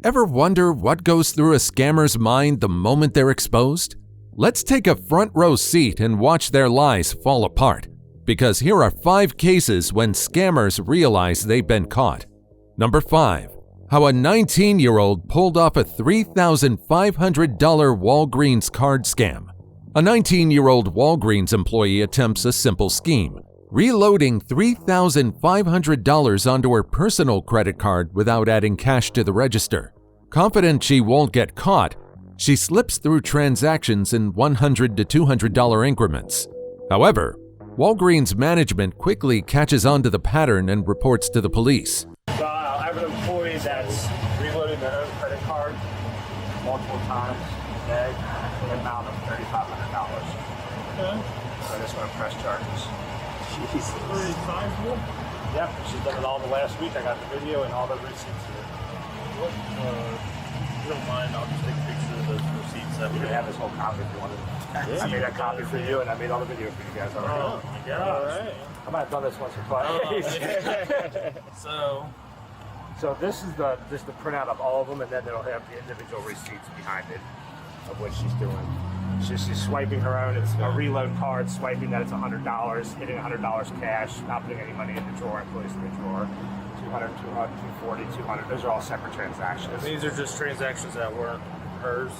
Ever wonder what goes through a scammer's mind the moment they're exposed? Let's take a front row seat and watch their lies fall apart, because here are 5 cases when scammers realize they've been caught. Number 5. How a 19-year-old pulled off a $3,500 Walgreens card scam. A 19-year-old Walgreens employee attempts a simple scheme, reloading $3,500 onto her personal credit card without adding cash to the register. Confident she won't get caught, she slips through transactions in $100 to $200 increments. However, Walgreens management quickly catches on to the pattern and reports to the police. I have an employee that's reloading their own credit card multiple times a day for an amount of $3,500. Okay. So I just want to press charges. Jesus. Pretty sizable. Yep, she's done it all the last week. I got the video and all the receipts here. What, if you don't mind, I'll just take pictures of those receipts. You can have this whole copy if you wanted. Yeah, I made a copy for you and I made all the video for you guys already. Oh my God. All right. I might have done this once or twice. So this is just the printout of all of them, and then they'll have the individual receipts behind it of what she's doing. She's swiping her own. It's a reload card, swiping that it's $100, hitting $100 cash, not putting any money in the drawer, and putting it in the drawer. 200, 200, 240, 200. Those are all separate transactions. These are just transactions that weren't hers.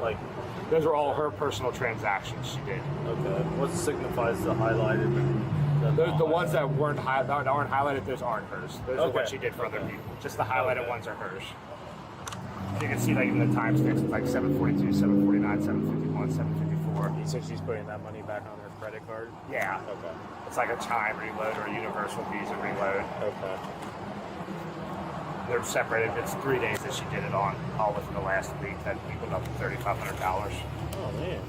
Like, those are all her personal transactions she did. okay. What signifies the highlighted? The ones that aren't highlighted, those aren't hers. Those are what Okay. she did for other people. Just the highlighted ones are hers. You can see like even the timestamps, it's like 742, 749, 751, 754. So she's putting that money back on her credit card? Yeah. Okay. It's like a Chime reload or a Universal Visa reload. Okay. They're separated. It's 3 days that she did it on, all within the last week. That equaled up to $3,500. Oh, man.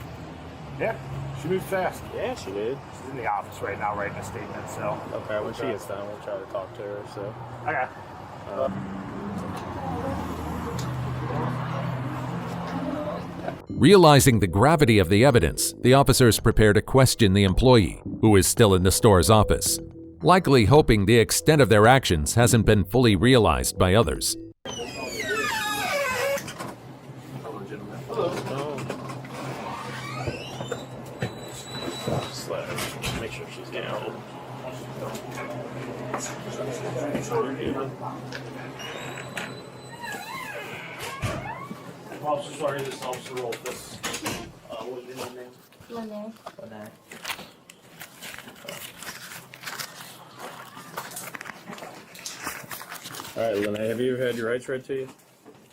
Yeah, she moved fast. Yeah, she did. She's in the office right now writing a statement, so. Okay, when she gets done, we'll try to talk to her, so. Okay. Realizing the gravity of the evidence, the officers prepare to question the employee, who is still in the store's office, likely hoping the extent of their actions hasn't been fully realized by others. Make sure she's getting old. Officer, sorry, this officer rolled this. What is your name? Lene. Lene. All right, Lene, have you ever had your rights read to you?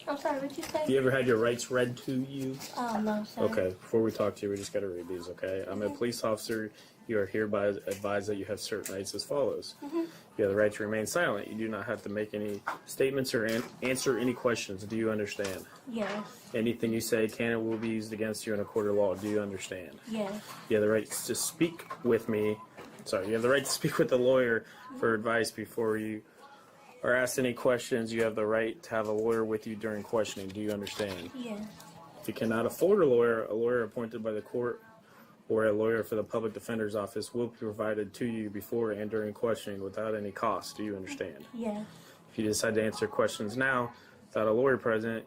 I'm sorry, what'd you say? Have you ever had your rights read to you? Oh, no, sir. Okay, before we talk to you, we just got to read these, okay? I'm a police officer. You are hereby advised that you have certain rights as follows. You have the right to remain silent. You do not have to make any statements or answer any questions. Do you understand? Yes. Anything you say can and will be used against you in a court of law. Do you understand? Yes. You have the right to speak with me. Sorry, you have the right to speak with a lawyer for advice before you are asked any questions. You have the right to have a lawyer with you during questioning. Do you understand? Yes. If you cannot afford a lawyer appointed by the court or a lawyer for the public defender's office will be provided to you before and during questioning without any cost. Do you understand? Yes. If you decide to answer questions now without a lawyer present,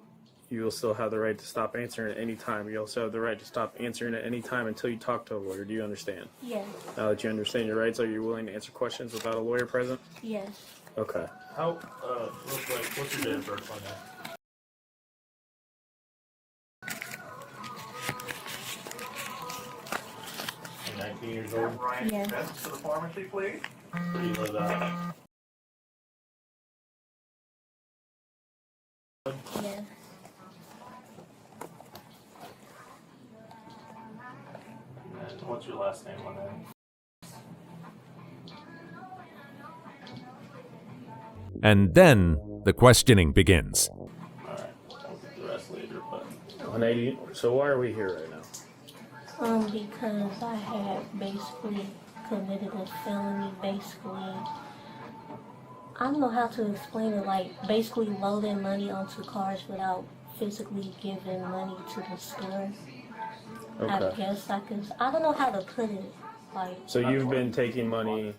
you will still have the right to stop answering at any time. You also have the right to stop answering at any time until you talk to a lawyer. Do you understand? Yes. Now that you understand your rights, are you willing to answer questions without a lawyer present? Yes. Okay. How, real quick, what's your date of birth on that? You're 19 years old? Ryan Yes. Smith to the pharmacy, please. Where do you live at? Yes. And what's your last name on that? And then the questioning begins. Alright, I'll get the rest later, but... 180. So why are we here right now? Because I had basically committed a felony, basically. I don't know how to explain it, like basically loading money onto cars without physically giving money to the store. I Okay. guess I don't know how to put it, like. So you've been taking money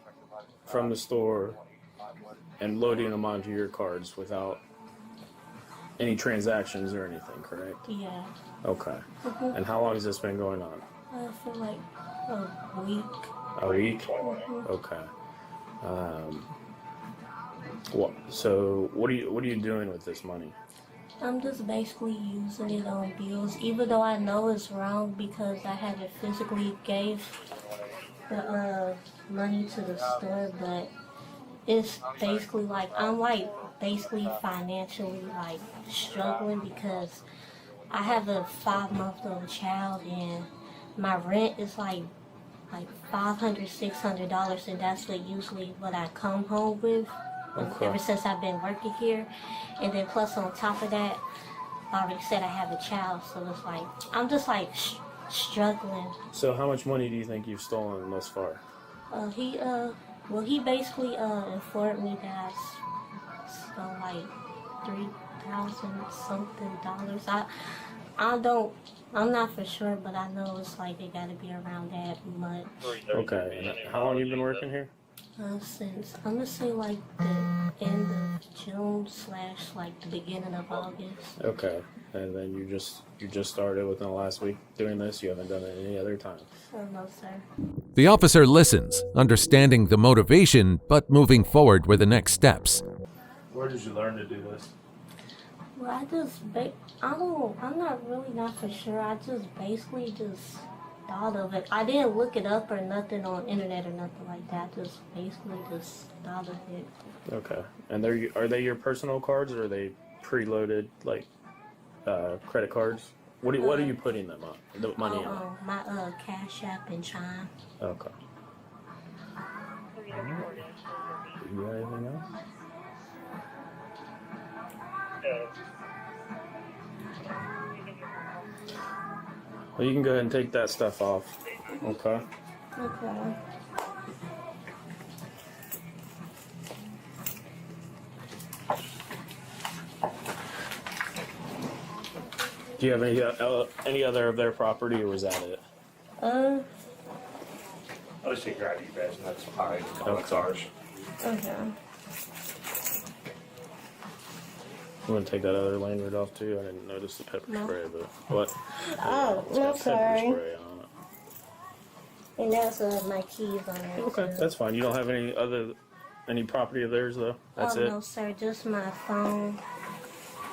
from the store and loading them onto your cards without any transactions or anything, correct? Yeah. Okay. And how long has this been going on? For like a week. A week? Okay. What are you doing with this money? I'm just basically using it on bills, even though I know it's wrong because I haven't physically gave the money to the store, but it's basically like I'm like basically financially like struggling because I have a 5-month-old child and my rent is like $500-$600, and that's usually what I come home with. Okay. Ever since I've been working here, and then plus on top of that, I already said I have a child, so it's like I'm just like struggling. So how much money do you think you've stolen thus far? He basically informed me that I stole like $3,000 something dollars. I'm not for sure, but I know it's like it got to be around that much. Okay. And how long you been working here? Since I'm gonna say like the end of June / like the beginning of August. Okay. And then you just started within the last week doing this. You haven't done it any other time. Oh no, sir. The officer listens, understanding the motivation, but moving forward with the next steps. Where did you learn to do this? Well, I'm not for sure. I just basically just thought of it. I didn't look it up or nothing on internet or nothing like that. I just basically just thought of it. Okay. And are they your personal cards or are they preloaded like credit cards? What are you putting them on? The money on? My Cash App and Chime. Okay. You got anything else? Well, you can go ahead and take that stuff off. Okay. Okay. Do you have any other of their property, or was that it? I'll just take grab you guys, and that's fine. That's ours. Okay. You want to take that other lanyard off too? I didn't notice the pepper spray, but what? Oh, It's no, got pepper sorry. spray on it. And that's my keys on it. Okay, that's fine. You don't have any property of theirs though. That's it. No, sir. Just my phone,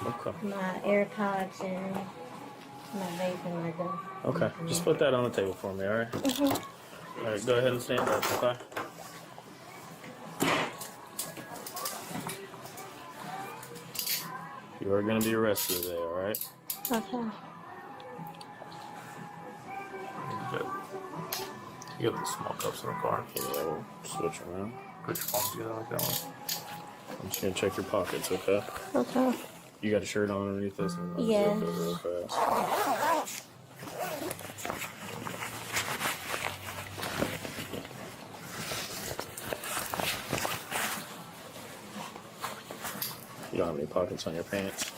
Okay. my AirPods, and my vape and my gun. Okay. Just put that on the table for me. All right. All right. Go ahead and stand up. Okay. You are going to be arrested today. All right. Okay. You got the small cups in the car. Yeah, we'll switch around. Put your palms together like that one. I'm just going to check your pockets. Okay. Okay. You got a shirt on underneath this? Yeah. Real fast. You don't have any pockets on your pants?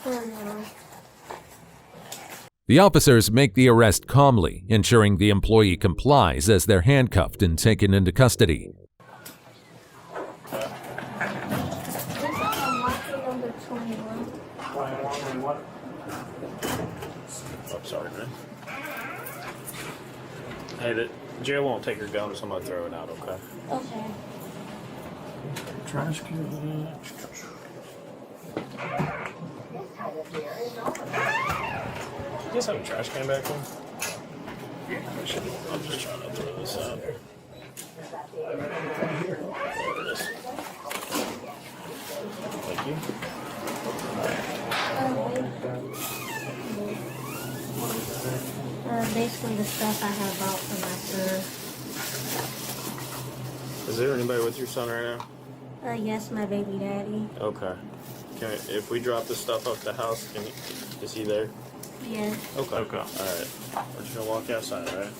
The officers make the arrest calmly, ensuring the employee complies as they're handcuffed and taken into custody. Number 21. I'm sorry, man. Hey, the jail won't take your gun, so I'm going to throw it out, okay? Okay. Trash can. You guys have a trash can back there? I'm just trying to throw this out. There it is. Thank you. Basically the stuff I have bought for my son. Is there anybody with your son right now? Yes, my baby daddy. Okay. If we drop this stuff off the house, is he there? Yeah. Okay. All right. We're just gonna walk outside, all right?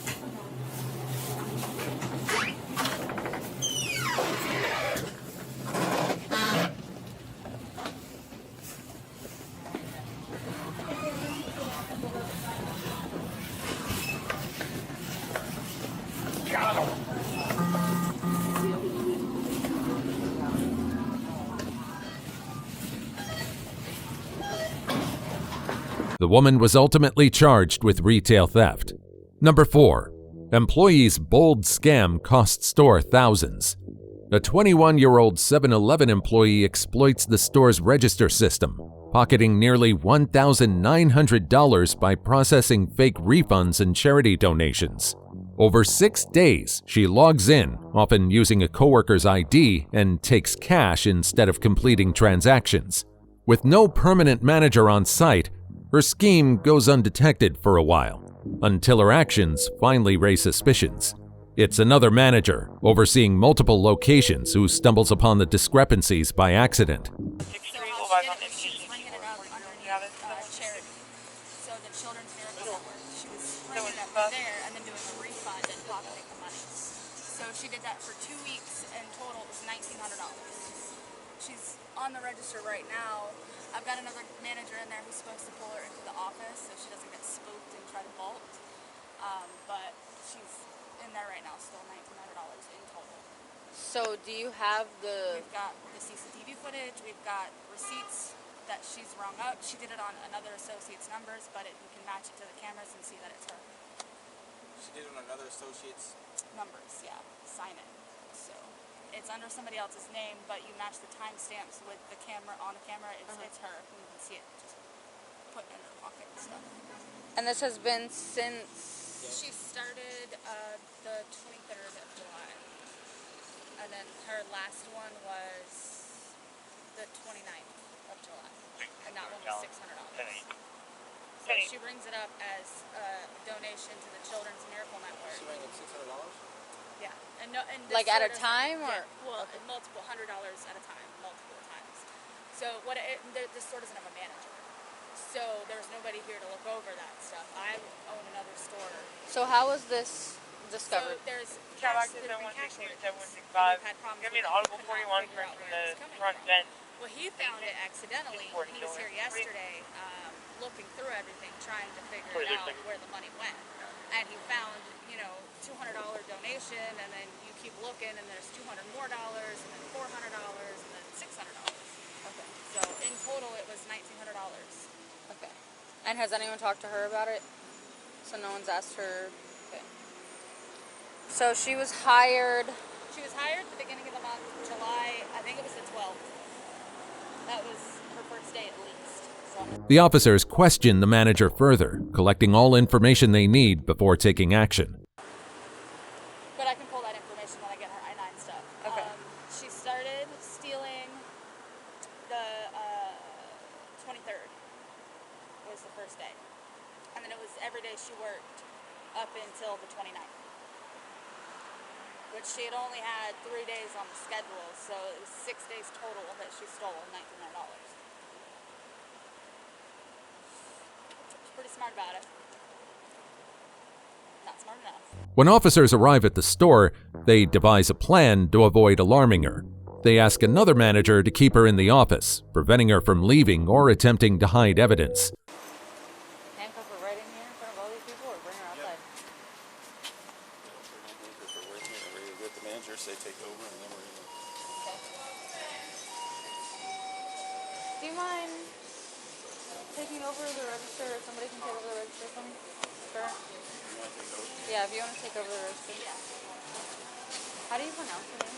The woman was ultimately charged with retail theft. Number 4. Employee's bold scam cost store thousands. A 21-year-old 7-Eleven employee exploits the store's register system, pocketing nearly $1,900 by processing fake refunds and charity donations. Over 6 days, she logs in, often using a coworker's ID, and takes cash instead of completing transactions. With no permanent manager on site, her scheme goes undetected for a while, until her actions finally raise suspicions. It's another manager, overseeing multiple locations, who stumbles upon the discrepancies by accident. So the Children's Miracle Network, she was bringing it up there and then doing a refund and pocketing the money. So she did that for 2 weeks, and total it was $1,900. She's on the register right now. I've got another manager in there who's supposed to pull her into the office so she doesn't get spooked and try to bolt. But she's in there right now, still $1,900 in total. So do you have the... We've got the CCTV footage, we've got receipts that she's rung up. She did it on another associate's numbers, but we can match it to the cameras and see that it's her. She did it on another associate's Numbers, yeah. Sign it. So it's under somebody else's name, but you match the timestamps with the camera on the camera. It's her. You can see it just put in her pocket and stuff. And this has been since... She started the 23rd of July, and then her last one was the 29th of July, and that one was $600. So she brings it up as a donation to the Children's Miracle Network. She rang up $600? Yeah, and no, and this Like at a store time, doesn't- or- yeah, well, multiple $100 at a time, multiple times. So this store doesn't have a manager, so there's nobody here to look over that stuff. I own another store. So how was this discovered? So there's Cadillac cash, is there's been cash 716, glitches, 765. and we've had problems Give me with an it. audible We could 41 not figure out from where the it was coming front from. vent. Well, he found it accidentally. He was here yesterday, looking through everything, trying to figure it out where the money went. And he found, $200 donation, and then you keep looking, and there's $200 more, and then $400, and then $600. Okay. So in total, it was $1,900. Okay. And has anyone talked to her about it? So no one's asked her... Okay. So she was hired... She was hired at the beginning of the month, July, I think it was the 12th. That was her first day at least. So. The officers question the manager further, collecting all information they need before taking action. But I can pull that information when I get her I-9 stuff. Okay. She started stealing the 23rd was the first day. And then it was every day she worked up until the 29th. Which she had only had 3 days on the schedule, so it was 6 days total that she stole $1,900. She's pretty smart about it. Not smart enough. When officers arrive at the store, they devise a plan to avoid alarming her. They ask another manager to keep her in the office, preventing her from leaving or attempting to hide evidence. Handcuff her right in here in front of all these people, or bring her outside? With the manager, say take over, and then we're going Do you mind taking over the register, or somebody can take over the register for me? Sure. Yeah, if you want to take over the register. How do you pronounce your name?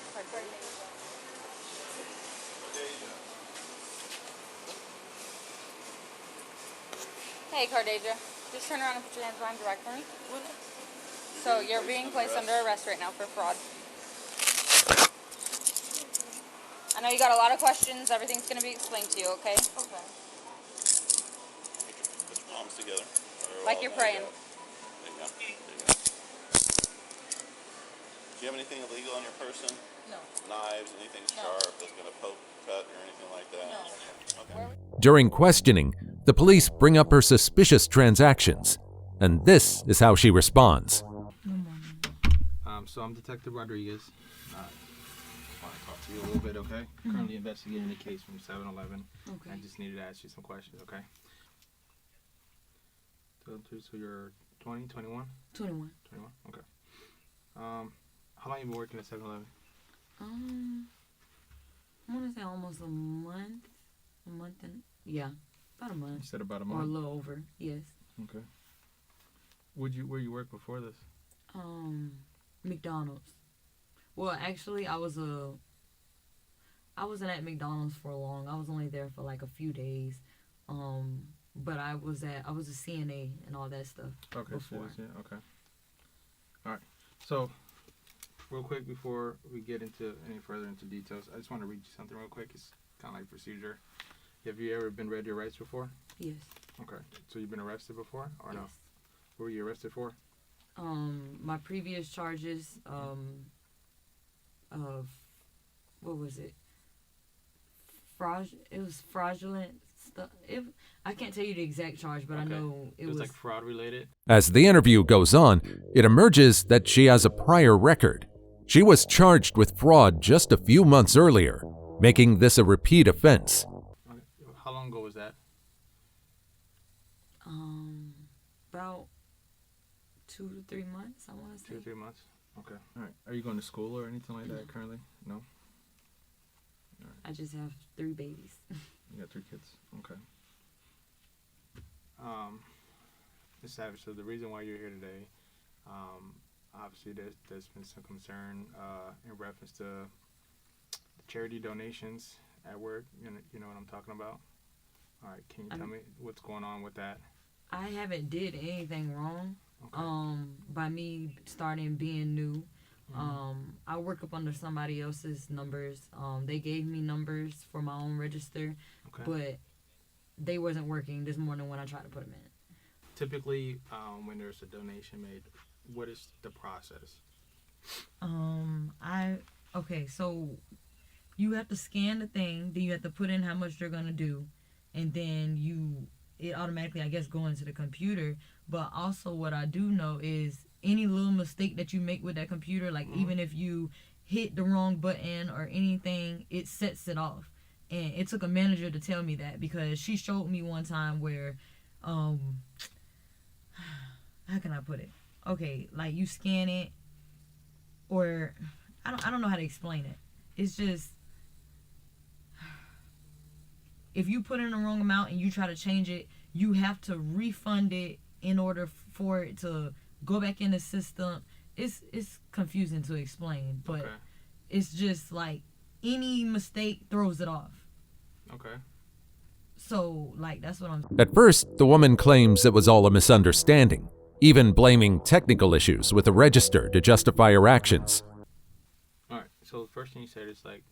Hey, Cardasia. Just turn around and put your hands behind your back for me. So you're being placed under arrest right now for fraud. I know you got a lot of questions. Everything's going to be explained to you, okay? to put your palms together. Like you're praying. There you go. There you go. Do you have anything illegal on your person? No. Knives, anything sharp that's going to poke, cut, or anything like that? No. Okay. During questioning, the police bring up her suspicious transactions, and this is how she responds. So I'm Detective Rodriguez. I want to talk to you a little bit, okay? Currently investigating the case from 7-Eleven. Okay. I just needed to ask you some questions, okay? So you're 20, 21? 21. 21, okay. How long have you been working at 7-Eleven? I want to say almost a month. Yeah. About a month. You said about a Or a month? little over, yes. Okay. Where you work before this? McDonald's. Well, actually, I wasn't at McDonald's for long. I was only there for like a few days. But I was a CNA and all that stuff. Okay, before. Okay. All right. So, real quick before we get into any further into details, I just want to read you something real quick. It's kind of like procedure. Have you ever been read your rights before? Yes. Okay. So you've been arrested before, or no? Yes. What were you arrested for? My previous charges of what was it? It was fraudulent stuff. I can't tell you the exact charge, but I know it was like fraud related. As the interview goes on, it emerges that she has a prior record. She was charged with fraud just a few months earlier, making this a repeat offense. Okay. How long ago was that? About 2 to 3 months, I want to say. 2 to 3 months. Okay. All right. Are you going to school or anything like that currently? No. All right. I just have 3 babies. You got 3 kids. Okay. Ms. Savage, so the reason why you're here today, obviously there's been some concern in reference to charity donations at work. You know what I'm talking about? All right. Can you tell me what's going on with that? I haven't did anything wrong. Okay. By me starting being new. I work up under somebody else's numbers. They gave me numbers for my own register, but they wasn't working this morning when I tried to put them in. Typically, when there's a donation made, what is the process? So you have to scan the thing, then you have to put in how much they're gonna do, and then it automatically, I guess, go into the computer. But also what I do know is any little mistake that you make with that computer, like even if you hit the wrong button or anything, it sets it off. And it took a manager to tell me that, because she showed me one time where, how can I put it? Okay, like you scan it, or I don't know how to explain it. It's just, if you put in the wrong amount and you try to change it, you have to refund it in order for it to go back in the system. It's confusing to explain, but it's just like any mistake throws it off. Okay. So, like, that's what I'm... At first, the woman claims it was all a misunderstanding, even blaming technical issues with the register to justify her actions. All right. So the first thing you said is like,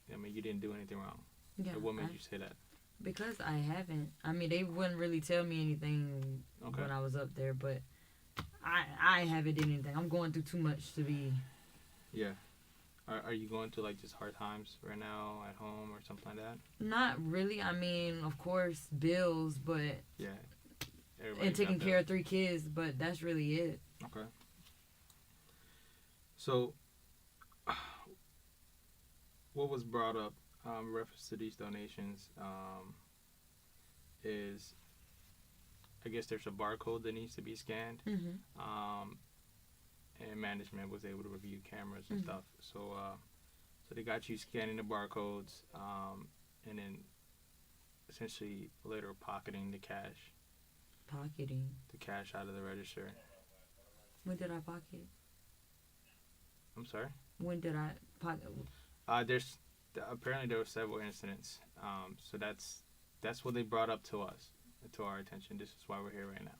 you didn't do anything wrong. Yeah. So what made you say that? Because I haven't. They wouldn't really tell me anything when I was up there, but I haven't did anything. I'm going through too much to be... Yeah. Are you going through like just hard times right now at home or something like that? Not really. Of course, bills, but... Yeah. And taking care of 3 kids, but that's really it. Okay. So, what was brought up in reference to these donations is, I guess there's a barcode that needs to be scanned. And management was able to review cameras and stuff. So they got you scanning the barcodes, and then essentially later pocketing the cash. Pocketing? The cash out of the register. When did I pocket? I'm sorry? When did I pocket? Apparently there were several incidents. So that's what they brought up to us, to our attention. This is why we're here right now.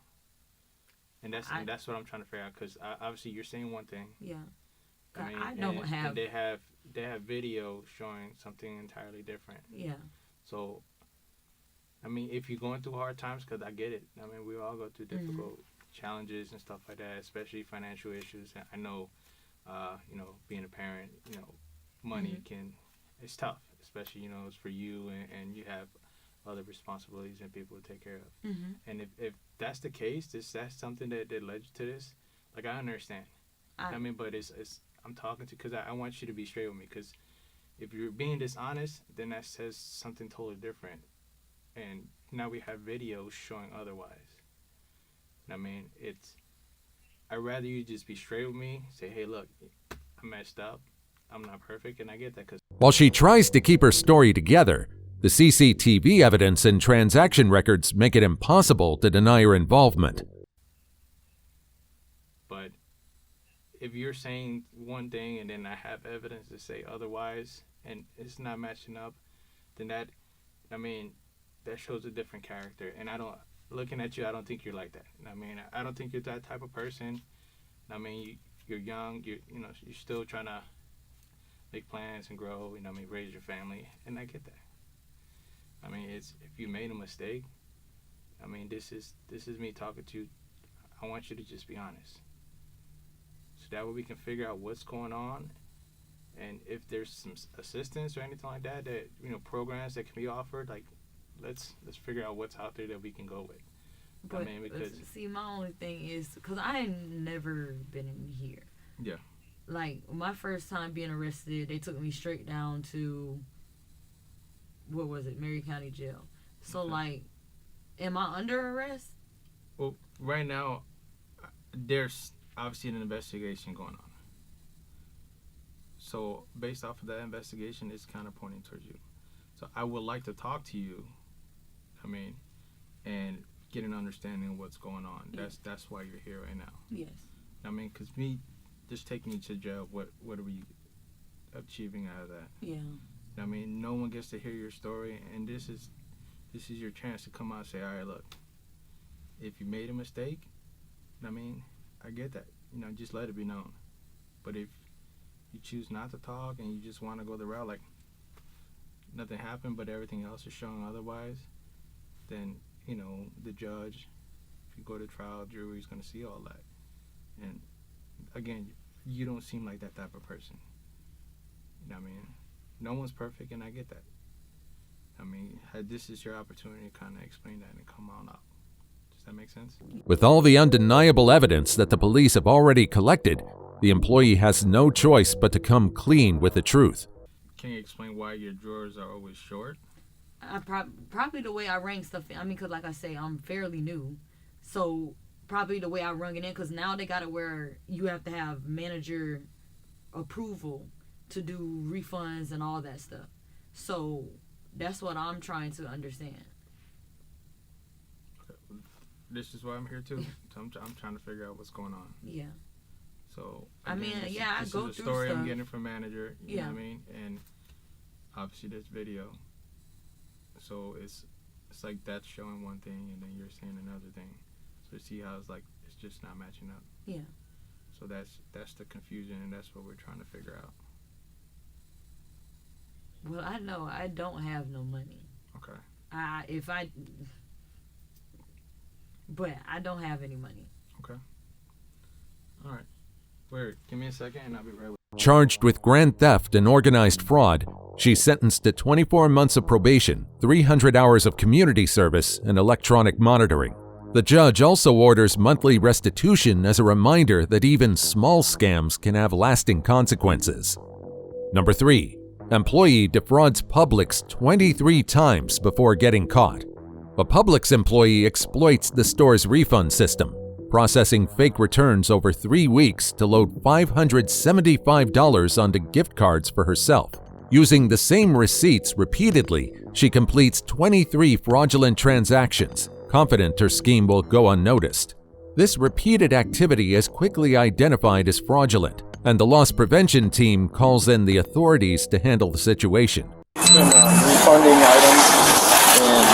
And that's what I'm trying to figure out, because obviously you're saying one thing. Yeah. I don't have. And they have video showing something entirely different. Yeah. So, if you're going through hard times, because I get it. We all go through difficult challenges and stuff like that, especially financial issues. And I know, being a parent, money it's tough, especially, it's for you and you have other responsibilities and people to take care of. And if that's the case, that's something that led you to this, like, I understand. But it's I'm talking to, because I want you to be straight with me, because if you're being dishonest, then that says something totally different. And now we have videos showing otherwise. I'd rather you just be straight with me, say, hey, look, I messed up, I'm not perfect, and I get that. While she tries to keep her story together, The CCTV evidence and transaction records make it impossible to deny her involvement. But if you're saying one thing and then I have evidence to say otherwise and it's not matching up, then that shows a different character. And looking at you, I don't think you're like that. I don't think you're that type of person. You're young, you're still trying to make plans and grow, raise your family, and I get that. If you made a mistake, this is me talking to you. I want you to just be honest. So that way we can figure out what's going on, and if there's some assistance or anything like that, programs that can be offered, like let's figure out what's out there that we can go with. But because see, my only thing is because I ain't never been in here. Yeah. Like my first time being arrested, they took me straight down to what was it, Mary County Jail. So like, am I under arrest? Well, right now, there's obviously an investigation going on. So based off of that investigation, it's kind of pointing towards you. So I would like to talk to you. And get an understanding of what's going on. That's why you're here right now. Yes. Because me just taking you to jail, what are we achieving out of that? Yeah. No one gets to hear your story, and this is your chance to come out and say, all right, look, if you made a mistake, I get that. Just let it be known. But if you choose not to talk and you just want to go the route like nothing happened, but everything else is showing otherwise, then the judge, if you go to trial, jury's going to see all that. And again, you don't seem like that type of person. No one's perfect, and I get that. This is your opportunity to kind of explain that and come on up. Does that make sense? With all the undeniable evidence that the police have already collected, the employee has no choice but to come clean with the truth. Can you explain why your drawers are always short? Probably the way I rang stuff in. Because like I say, I'm fairly new. So probably the way I rung it in. Because now they got it where you have to have manager approval to do refunds and all that stuff. So that's what I'm trying to understand. Okay. This is why I'm here too. So I'm trying to figure out what's going on. Yeah. So again, I go through the story stuff. I'm getting from manager. You know what I mean? And obviously there's video. So it's like that's showing one thing and then you're saying another thing. So you see how it's just not matching up. Yeah. So that's the confusion, and that's what we're trying to figure out. Well, I know I don't have no money. Okay. But I don't have any money. Okay. All right. Wait, give me a second and I'll be right with you. Charged with grand theft and organized fraud, she's sentenced to 24 months of probation, 300 hours of community service, and electronic monitoring. The judge also orders monthly restitution as a reminder that even small scams can have lasting consequences. Number 3. Employee defrauds Publix 23 times before getting caught. A Publix employee exploits the store's refund system, processing fake returns over 3 weeks to load $575 onto gift cards for herself. Using the same receipts repeatedly, she completes 23 fraudulent transactions, confident her scheme will go unnoticed. This repeated activity is quickly identified as fraudulent, and the loss prevention team calls in the authorities to handle the situation. She's been refunding items and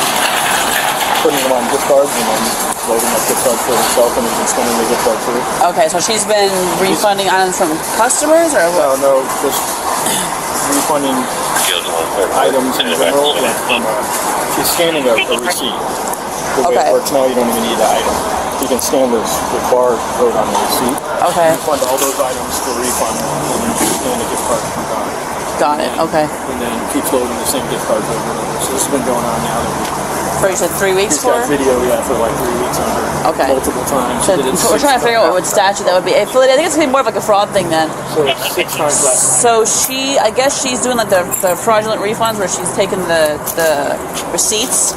putting them on gift cards and then loading up gift cards for herself and then spending the gift card for it. Okay, so she's been refunding items from customers or what? No, just refunding items in general. She's scanning a receipt. The way it works now, you don't even need the item. You can scan the barcode on the receipt. Okay. Refund all those items for refund, and then scan the gift card and got it. Got it. Okay. And then keeps loading the same gift cards over and over. So this has been going on now. For you said 3 weeks for? She's got video, for like 3 weeks on her. Okay. Multiple times. So we're trying to figure out what statute that would be. I think it's gonna be more of like a fraud thing then. So it's 6 times less. So I guess she's doing like the fraudulent refunds where she's taking the receipts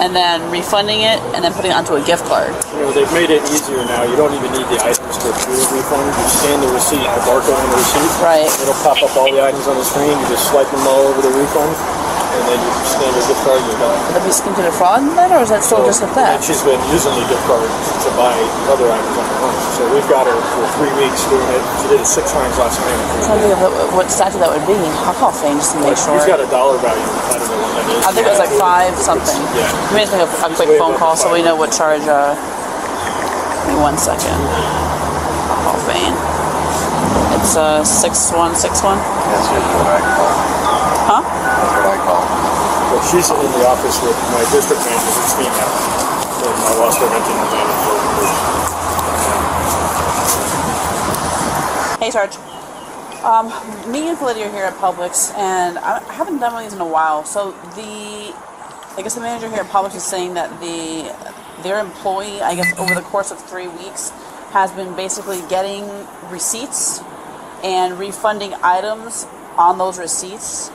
and then refunding it and then putting it onto a gift card. They've made it easier now. You don't even need the items to do a refund. You scan the receipt, the barcode on the receipt. Right. It'll pop up all the items on the screen. You just swipe them all over the refund. and then you scan your gift card and you're done. Would that be scheme to defraud then, or is that still just a And theft? she's been using the gift card to buy other items on her own. So we've got her for 3 weeks doing it. She did it 6 times last night. I'm trying to think of what statute that would be. I'll call Fane just to make sure. He's got a dollar value. I don't know what that is. I think it was like 5 something. Yeah. Let me just make a quick phone call so we know what charge. Give me 1 second. I'll call Fane. It's 6161. That's usually what I call. Huh? That's what I call. Well, she's in the office with my district manager, who's female, and my loss prevention manager. Hey, Sarge. Me and Lydia are here at Publix, and I haven't done one of these in a while. So I guess the manager here at Publix is saying that their employee, I guess over the course of 3 weeks, has been basically getting receipts and refunding items on those receipts,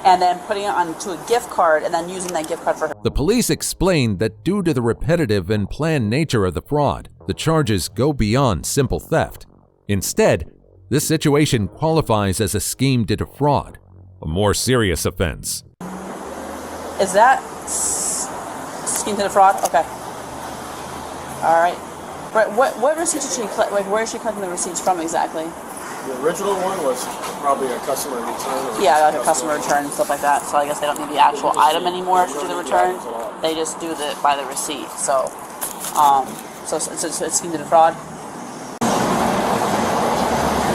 and then putting it onto a gift card, and then using that gift card for her. The police explained that due to the repetitive and planned nature of the fraud, the charges go beyond simple theft. Instead, this situation qualifies as a scheme to defraud, a more serious offense. Is that scheme to defraud? Okay. All right. Right. What receipts did she collect? Like, where is she collecting the receipts from exactly? The original one was probably a customer return. Yeah, like a customer return and stuff like that. So I guess they don't need the actual item anymore to do the return. They just do by the receipt. So, it's scheme to defraud.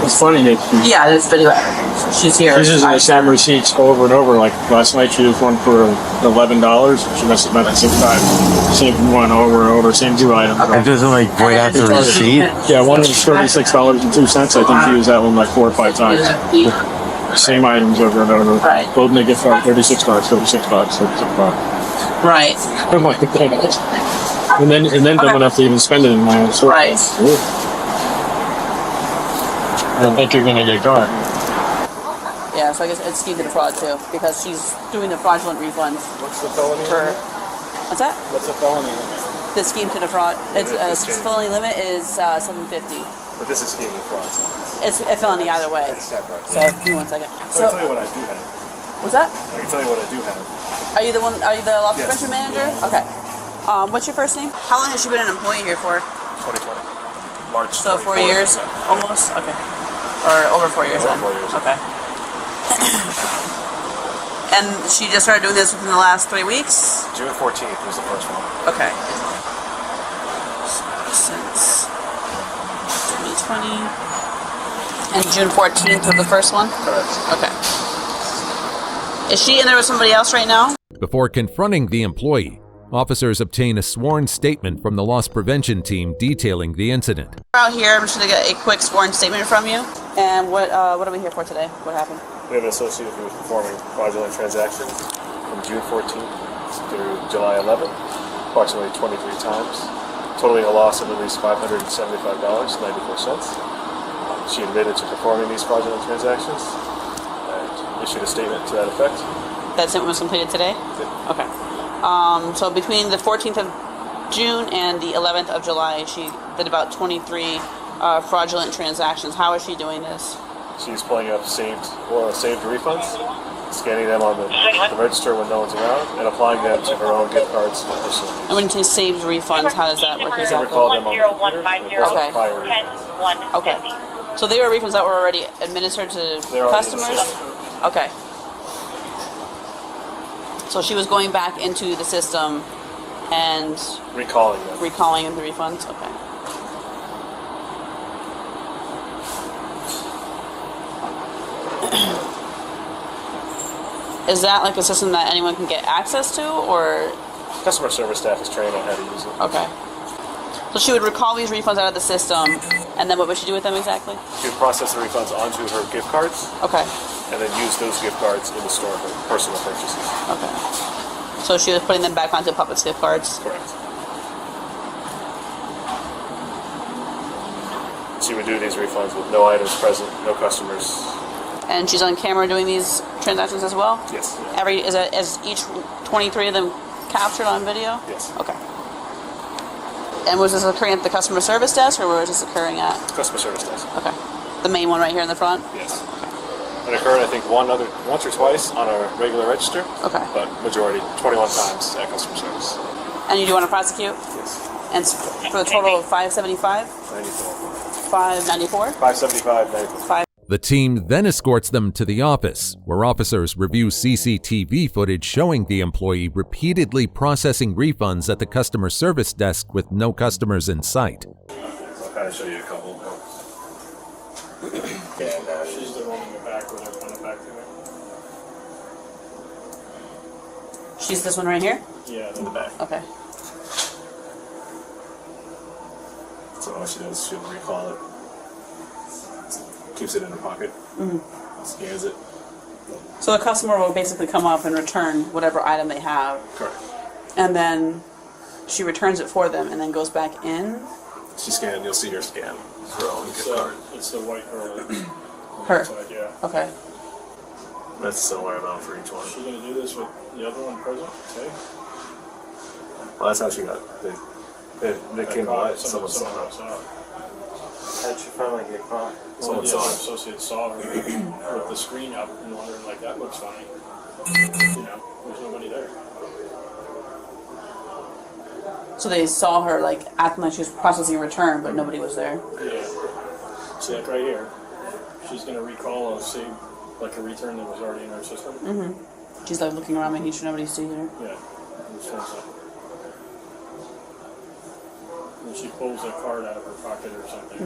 It's funny that Yeah, this video. She's here. she's using the same receipts over and over. Like last night, she used one for $11. She must have spent it 6 times. Same one over and over. Same 2 items. It doesn't like void out the receipt. Yeah, one was $36.02. I think she used that one like 4 or 5 times. Same items over and over. Right. Golden ticket for $36, $36, $36. Right. I'm like, and then don't enough to even spend it in my own store. Right. I don't think you're gonna get caught. Yeah, so I guess it's scheme to defraud too, because she's doing the fraudulent refunds. What's the felony? What's that? What's the felony? The scheme to defraud. It's felony limit is $750. But this is scheme to fraud. It's a felony either way. It's separate. So give me 1 second. I can tell you what I do have. What's that? I can tell you what I do have. Are you the one? Are you the loss Yes. prevention manager? Okay. What's your first name? How long has she been an employee here for? 2020. March. So 4 years, almost. Okay. Or over 4 years then. 4 years. Okay. And she just started doing this within the last 3 weeks. June 14th was the first one. Okay. Since 2020. And June 14th was the first one? Correct. Okay. Is she in there with somebody else right now? Before confronting the employee, officers obtain a sworn statement from the loss prevention team detailing the incident. We're out here. I'm just going to get a quick sworn statement from you. And what are we here for today? What happened? We have an associate who was performing fraudulent transactions from June 14th through July 11th, approximately 23 times, totaling a loss of at least $575.94. She admitted to performing these fraudulent transactions and issued a statement to that effect. That statement was completed today? Yeah. Okay. So between the 14th of June and the 11th of July, she did about 23 fraudulent transactions. How is she doing this? She's pulling up saved refunds, scanning them on the register when no one's around, and applying them to her own gift cards. And when you say saved refunds, how does that work She exactly? recalled them on the computer. Okay. Prior refunds. Okay. So they were refunds that were already administered to They're already in the customers? system. Okay. So she was going back into the system and Recalling them. recalling the refunds? Okay. Is that like a system that anyone can get access to, or? Customer service staff is trained on how to use it. Okay. So she would recall these refunds out of the system, and then what would she do with them exactly? She would process the refunds onto her gift cards. Okay. And then use those gift cards in the store for personal purchases. Okay. So she was putting them back onto Publix gift cards? Correct. She would do these refunds with no items present, no customers. And she's on camera doing these transactions as well? Yes. Is each 23 of them captured on video? Yes. Okay. And was this occurring at the customer service desk, or where was this occurring at? Customer service desk. Okay. The main one right here in the front? Yes. It occurred, I think, once or twice on a regular register. Okay. But majority, 21 times at customer service. And you do want to prosecute? Yes. And for the total of 575? 94. 594? 575, 94. The team then escorts them to the office, where officers review CCTV footage showing the employee repeatedly processing refunds at the customer service desk with no customers in sight. I'll kind of show you a couple. Yeah, she's the one in the back with her on the back there. She's this one right here? Yeah, in the back. Okay. So all she does, she'll recall it. Keeps it in her pocket. Scans it. So the customer will basically come up and return whatever item they have. Correct. And then she returns it for them and then goes back in. She scanned, you'll see her scan her own gift card. It's the white girl. Her. Yeah. Okay. That's a similar amount for each one. Is she going to do this with the other one present? Okay. Well, that's how she got. They came by. Someone saw her. How'd she finally get caught? Someone The saw other her. associate saw her with the screen up and wondering, like, that looks funny. You know, there's nobody there. So they saw her like acting like she was processing a return, but nobody was there. Yeah. See, like right here, she's going to recall, say, like a return that was already in our system. She's like looking around, making sure nobody sees her. Yeah. And she pulls a card out of her pocket or something.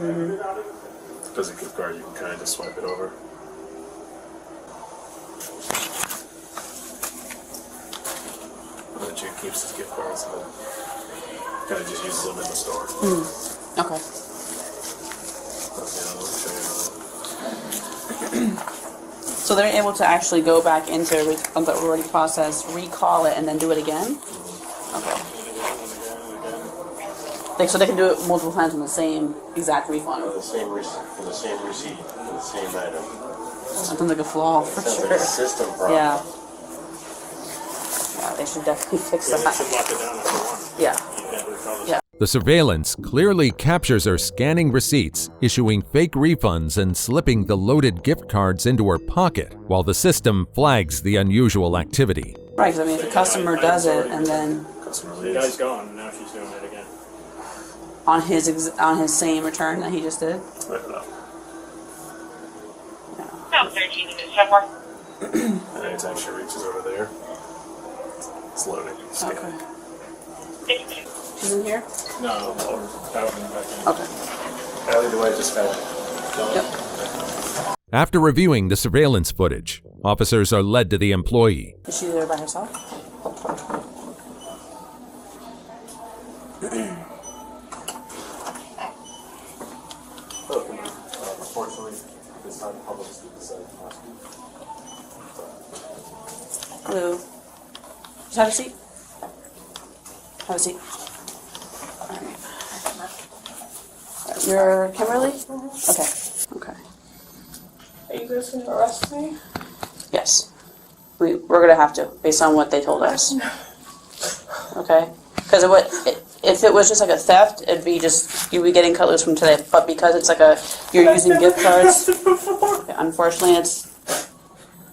Does a gift card, you can kind of just swipe it over. And then she keeps his gift cards and then kind of just uses them in the store. Okay. So they're able to actually go back into the already processed, recall it, and then do it again? Okay. So they can do it multiple times on the same exact refund? For the same receipt, for the same item. Something like a flaw, for Sounds sure. like a system problem. Yeah. Yeah, they should definitely fix Yeah, that. they should lock it down after one. Yeah. You can't recall this. Yeah. The surveillance clearly captures her scanning receipts, issuing fake refunds, and slipping the loaded gift cards into her pocket, while the system flags the unusual activity. Right, because I mean, if the customer does it and then The guy's gone, and now she's doing it again. on his same return that he just did. Right it up. No, 13 to somewhere. And anytime she reaches over there, it's loading. Scan. Okay. She's in here? No, out and back in. Okay. Either way, just kind of. Yep. After reviewing the surveillance footage, officers are led to the employee. Is she there by herself? Unfortunately, it's not public to decide to prosecute. Hello. Just have a seat. Have a seat. Alright. You're Kimberly? Okay. Okay. Are you guys going to arrest me? Yes. We're going to have to, based on what they told us. Okay? Because if it was just like a theft, it'd be just, you'd be getting cut loose from today. But because it's like you're using gift cards, unfortunately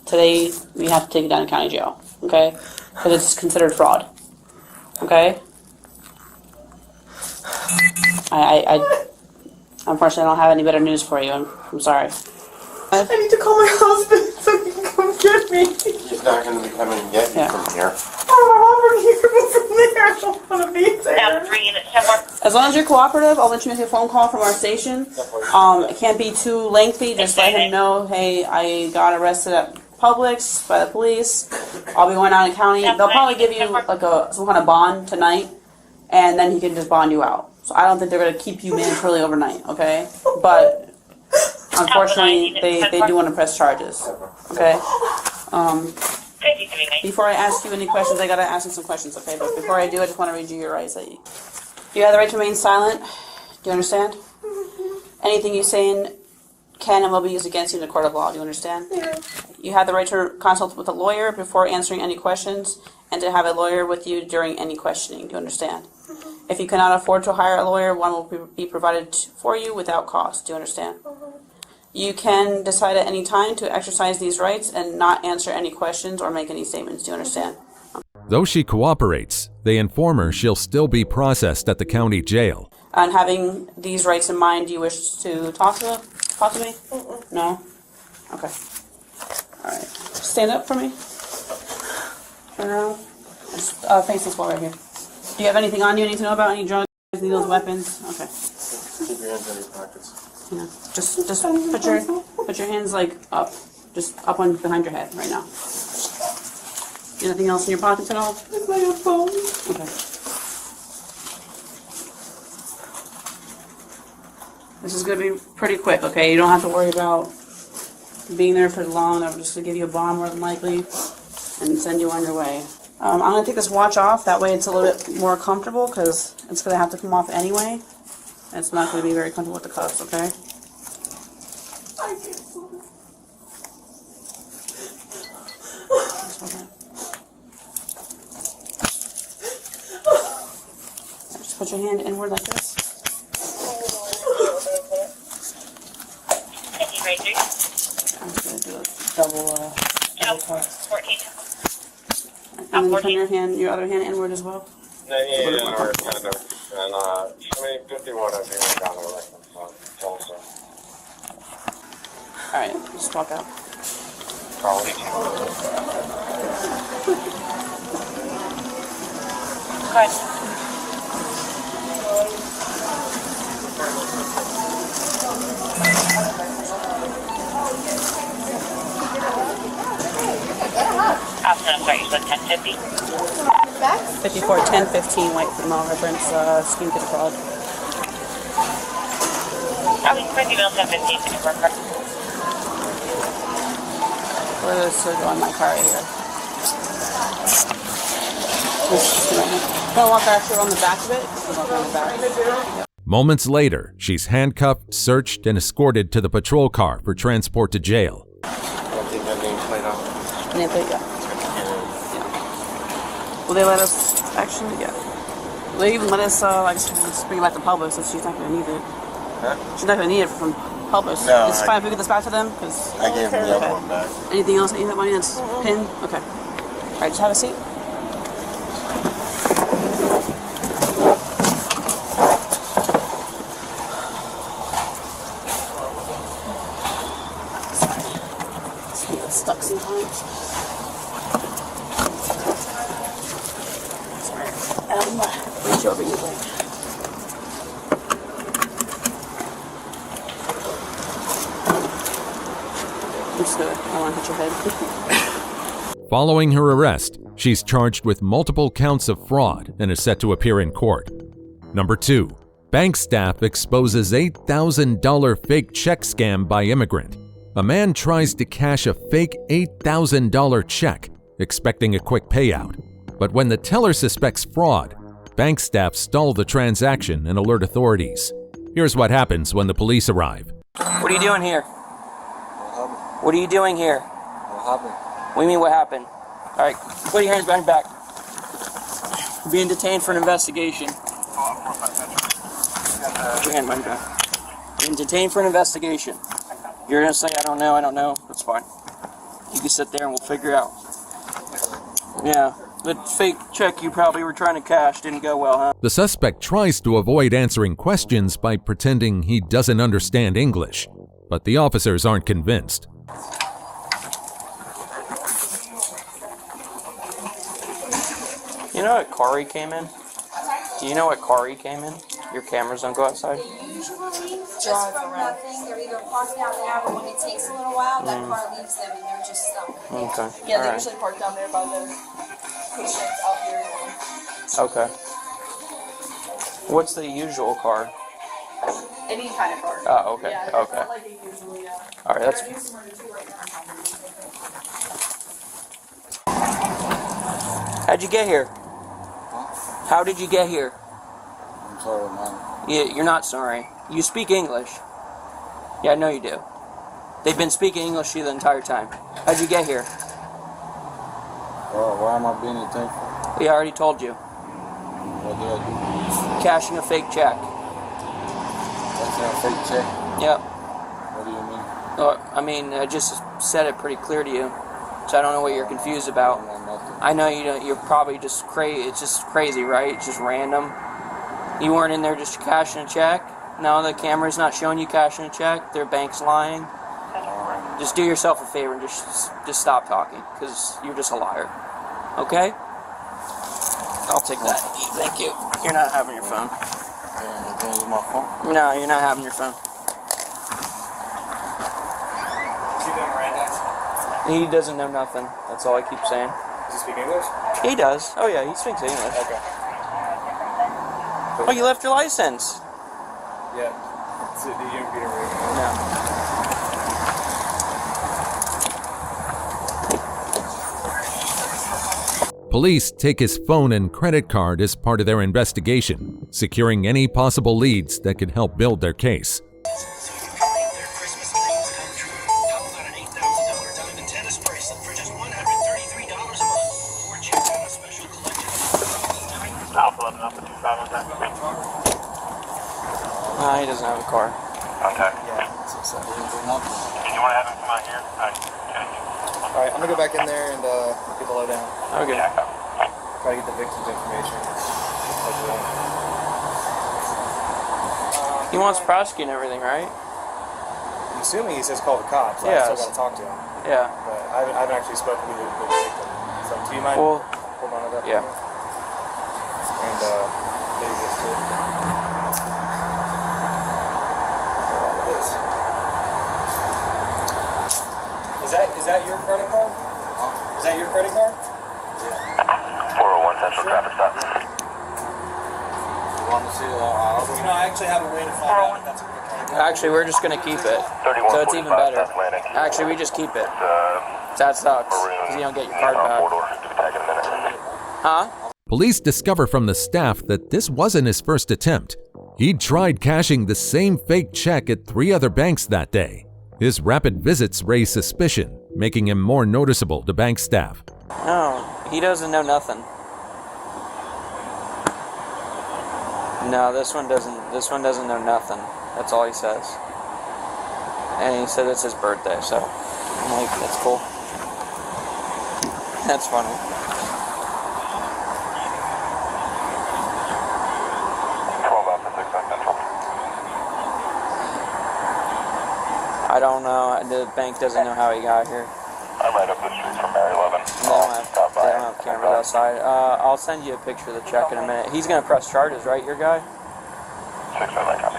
today we have to take it down to county jail. Okay? Because it's considered fraud. Okay? I unfortunately I don't have any better news for you. I'm sorry. I need to call my husband so he can come get me. He's not going to be coming and get you from here. I'm here, but from there, I don't want to be there. As long as you're cooperative, I'll let you make a phone call from our station. It can't be too lengthy. Just let him know, hey, I got arrested at Publix by the police. I'll be going down to county. They'll probably give you like some kind of bond tonight, and then he can just bond you out. So I don't think they're going to keep you mandatorily overnight, okay? But unfortunately, they do want to press charges, okay? Before I ask you any questions, I got to ask you some questions, okay? But before I do, I just want to read you your rights. You have the right to remain silent. Do you understand? Anything you say can and will be used against you in a court of law. Do you understand? Yeah. You have the right to consult with a lawyer before answering any questions and to have a lawyer with you during any questioning. Do you understand? If you cannot afford to hire a lawyer, one will be provided for you without cost. Do you understand? You can decide at any time to exercise these rights and not answer any questions or make any statements. Do you understand? Though she cooperates, they inform her she'll still be processed at the county jail. And having these rights in mind, do you wish to talk to me? No? Okay. Alright. Stand up for me. Turn around. Just, face this wall right here. Do you have anything on you? Need to know about any drugs, needles, weapons? Okay. Keep your hands in your pockets. Yeah. Just put your hands like up. Just up on behind your head right now. Anything else in your pockets at all? My phone. Okay. This is going to be pretty quick, okay? You don't have to worry about being there for long. I'm just going to give you a bond more than likely and send you on your way. I'm going to take this watch off. That way it's a little bit more comfortable because it's going to have to come off anyway. And it's not going to be very comfortable with the cuffs, okay? I can't sleep. Just put your hand inward like this. I'm going to do a double cut. And then turn your other hand inward as well. And 51 of you down there like also. Alright, just walk out. Good. I'm sorry, you said 1050? 54, 10, 15, white female reference, scheme to defraud. I was 50 mil 1015 to work. Let's go on my car right here. Gonna walk actually on the back of it. On the back. Moments later, she's handcuffed, searched, and escorted to the patrol car for transport to jail. I don't think that nameplate off. Nameplate, yeah. Will they let us, actually, yeah. Will they even let us, just bring it back to Publix since she's not going to need it? Huh? She's not going to need it from Publix. No, It's fine if we get this back to them? Cause, I gave them the other one back. Anything else that you have on you that's pinned? Okay. Alright, just have a seat. Sorry. It's stuck sometimes. Reach over your leg. I'm just gonna, I want to hit your head. Following her arrest, she's charged with multiple counts of fraud and is set to appear in court. Number 2. Bank staff exposes $8,000 fake check scam by immigrant. A man tries to cash a fake $8,000 check, expecting a quick payout. But when the teller suspects fraud, bank staff stall the transaction and alert authorities. Here's what happens when the police arrive. What are you doing here? What are you doing here? What happened? What do you mean what happened? Alright, put your hands behind your back. You're being detained for an investigation. Put your hand behind your back. You're being detained for an investigation. You're going to say, I don't know. That's fine. You can sit there and we'll figure it out. Yeah, the fake check you probably were trying to cash didn't go well, huh? The suspect tries to avoid answering questions by pretending he doesn't understand English, but the officers aren't convinced. You know what car he came in? Do you know what car he came in? Your cameras don't go outside? Usually, just from nothing, they're either parked down there, but when it takes a little while, that car leaves them and they're just stuck. Okay. Yeah, they're Alright. usually parked down there by the patients out here. Okay. What's the usual car? Any kind of car. Oh, okay. Yeah, Okay. not like they usually, Alright, that's... They're doing some more too right now. How'd you get here? How did you get here? I'm sorry, man. You're not sorry. You speak English. Yeah, I know you do. They've been speaking English to you the entire time. How'd you get here? Why am I being detained for? Yeah, I already told you. What did I do? Cashing a fake check. That's a fake check? Yep. What do you mean? I mean, I just said it pretty clear to you, so I don't know what you're confused about. I know you don't. You're probably just crazy. It's just crazy, right? It's just random. You weren't in there just cashing a check. No, the camera's not showing you cashing a check. Their bank's lying. Just do yourself a favor and just stop talking, because you're just a liar. Okay? I'll take that. Thank you. You're not having your phone. My phone? No, you're not having your phone. He doesn't know nothing. That's all I keep saying. Does he speak English? He does. Oh yeah, he speaks English. Okay. Oh, you left your license? Yeah. So, did you read it? No. Police take his phone and credit card as part of their investigation, securing any possible leads that could help build their case. He doesn't have a car. Okay. Yeah. Did you want to have him come out here? Alright, I'm gonna go back in there and get the lowdown. Okay. Try to get the victim's information. He wants to prosecute and everything, right? I'm assuming he says call the cops. So Yeah. I still gotta talk to him. Yeah. But I haven't actually spoken to the victim. So do you mind holding on to that? Yeah. And maybe this too. Is that your credit card? Is that your credit card? Yeah. 401 Central traffic stop. You want to see I actually have a way to find out if that's a good credit card. Actually, we're just gonna keep it. So it's even better. Actually, we just keep it. That sucks, because you don't get your card back. Huh? Police discover from the staff that this wasn't his first attempt. He'd tried cashing the same fake check at 3 other banks that day. His rapid visits raised suspicion, making him more noticeable to bank staff. No, he doesn't know nothing. No, this one doesn't know nothing. That's all he says. And he said it's his birthday, so I'm like, that's cool. That's funny. I don't know. The bank doesn't know how he got here. I'm right up the street from Mary 11. They don't have cameras outside. I'll send you a picture of the check in a minute. He's going to press charges, right, your guy? 6-7 copy.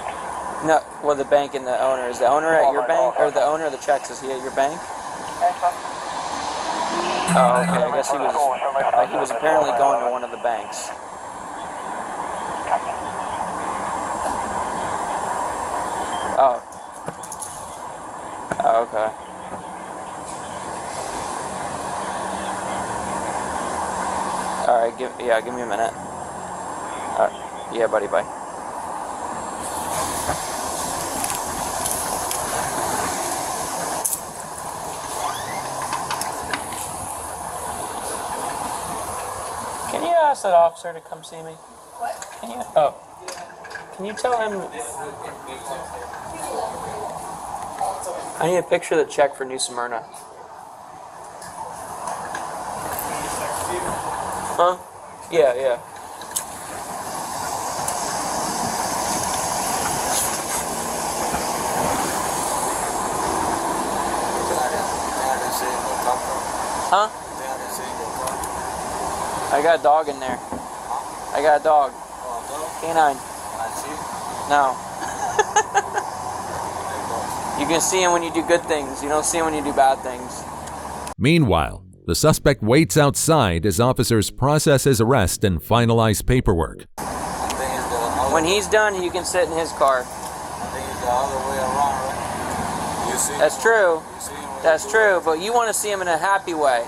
No, well, the bank and the owner. Is the owner at your bank? Or the owner of the checks, is he at your bank? Oh, okay. I guess he was apparently going to one of the banks. Oh. Oh, okay. Alright, give me a minute. Yeah, buddy, bye. Can you ask that officer to come see me? What? Can you tell him... I need a picture of the check for New Smyrna. Huh? Yeah. Huh? I got a dog in there. I got a dog. Canine. No. You can see him when you do good things. You don't see him when you do bad things. Meanwhile, the suspect waits outside as officers process his arrest and finalize paperwork. When he's done, you can sit in his car. That's true. That's true, but you want to see him in a happy way.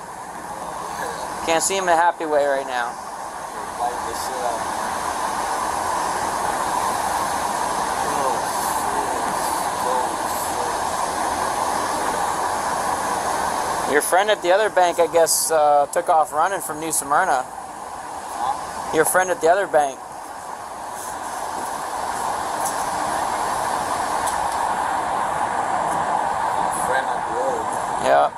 Can't see him in a happy way right now. Your friend at the other bank, I guess, took off running from New Smyrna. Your friend at the other bank. Yeah.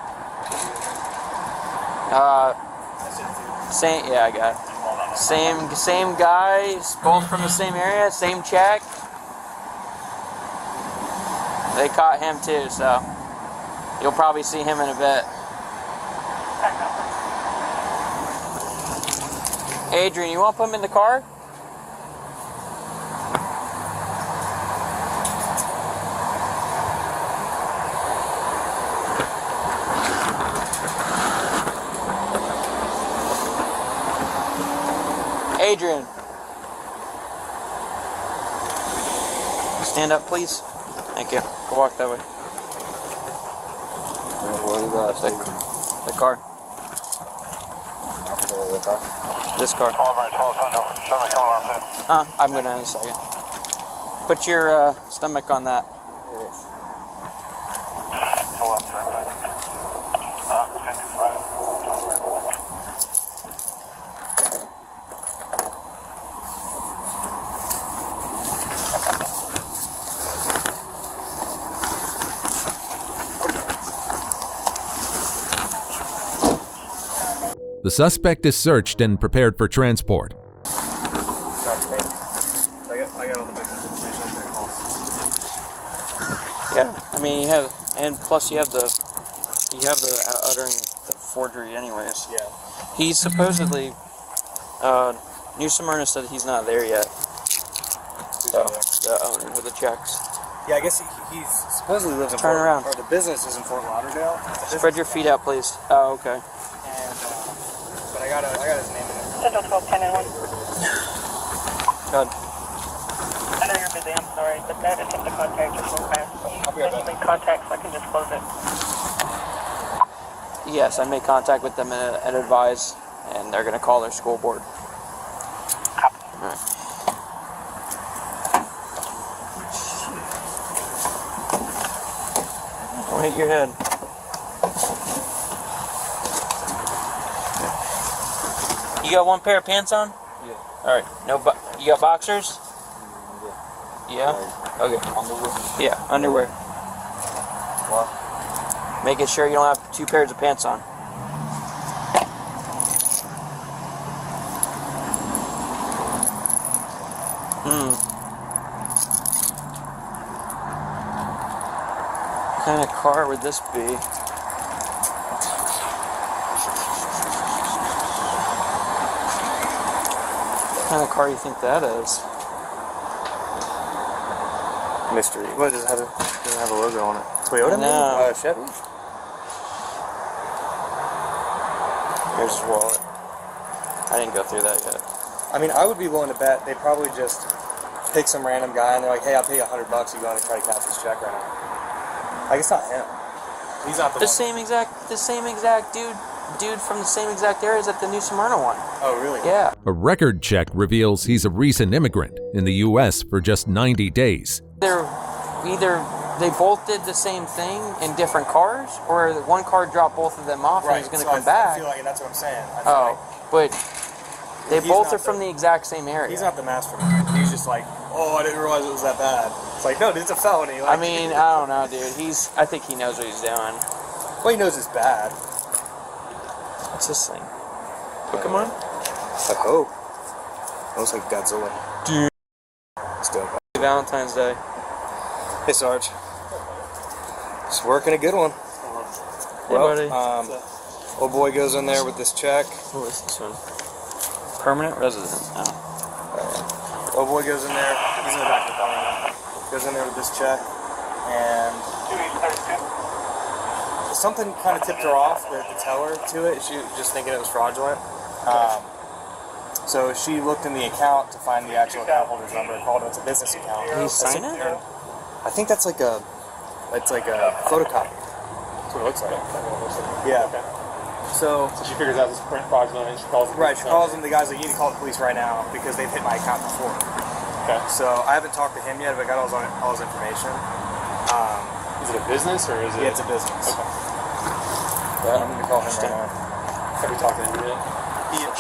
Same. Yeah, I got it. Same guys, both from the same area, same check. They caught him too, so you'll probably see him in a bit. Adrian, you want to put him in the car? Adrian. Stand up, please. Thank you. Go walk that way. What is that? The car. This car. I'm gonna in a second. Put your stomach on that. The suspect is searched and prepared for transport. I got all the business information. Yeah, I mean you have, and plus you have the uttering the forgery anyways. Yeah. He's supposedly, New Smyrna said he's not there yet. So, the owner of the checks. Yeah, I guess he's supposedly lives in Turn around. Or the business is in Fort Lauderdale. Spread your feet out, please. Oh, okay. And, but I got his name in it. Central 1210 and 1. Good. I know you're busy, I'm sorry, but that attempt to contact just real fast. I'll be right back. Make contact so I can just close it. Yes, I made contact with them and advise, and they're going to call their school board. All right. Don't hit your head. You got one pair of pants on? Yeah. All right. You got boxers? Yeah. Okay. Underwear? Yeah, underwear. What? Making sure you don't have two pairs of pants on. What kind of car would this be? What kind of car do you think that is? Mystery. What does it have? Doesn't have a logo on it. Toyota? No. Chevy? Here's his wallet. I didn't go through that yet. I mean, I would be willing to bet they probably just pick some random guy and they're like, hey, I'll pay you $100 if you go in and try to cash this check right now. Like, it's not him. He's not the one. Same exact dude from the same exact area as at the New Smyrna one. Oh, really? Yeah. A record check reveals he's a recent immigrant in the U.S. for just 90 days. Either they both did the same thing in different cars, or one car dropped both of them off and he's going to come back. I feel like that's what I'm saying. But they both are from the exact same area. He's not the mastermind. He's just like, oh, I didn't realize it was that bad. It's like, no, dude, it's a felony. Like, I mean, I don't know, dude. I think he knows what he's doing. Well, he knows it's bad. What's this thing? Pokemon? I hope. It looks like Godzilla. Dude. Let's go. Valentine's Day. Hey, Sarge. Just working a good one. Hey, buddy. Old boy goes in there with this check. What is this one? Permanent resident. Oh. Old boy goes in there. He's in the back of the car right now. Goes in there with this check, and something kind of tipped her off, the teller to it. She was just thinking it was fraudulent. So she looked in the account to find the actual account holder's number and called it. It's a business account. Can you sign it? I think that's like a photocopy. That's what it looks like. Yeah. Okay. So she figures out this print fraudulent and she calls the Right, she calls him. The guy's like, you need to call the police right now because they've hit my account before. Okay. So I haven't talked to him yet, but I got all his information. Is it a business or is it? Yeah, it's a business. Okay. I'm going to call him right now. Have you talked to him yet?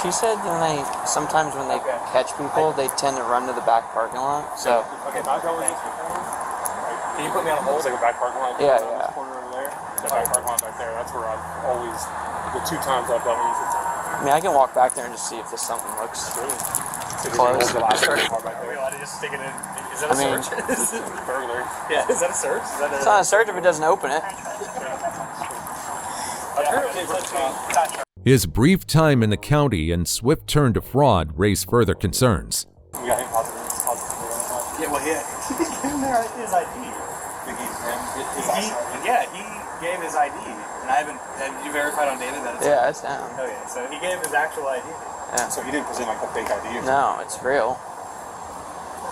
She said sometimes when they catch people, they tend to run to the back parking lot. So okay, can you put me on hold? It's like a back parking lot. Yeah. Corner over there. there. That parking lot back there. That's where I've always, the 2 times I've done it. I mean, I can walk back there and just see if this something looks close. Why did you just stick it in? Is that a search? Is it burglary? Yeah. Is that a search? Is that It's not a search if it doesn't open it. His brief time in the county and swift turn to fraud raise further concerns. We got him positive. Yeah, well, he gave his ID. He gave his ID. And I haven't, have you verified on data that it's... Yeah, it's down. Okay, so he gave his actual ID. Yeah. So he didn't present like a fake ID or something? No, it's real.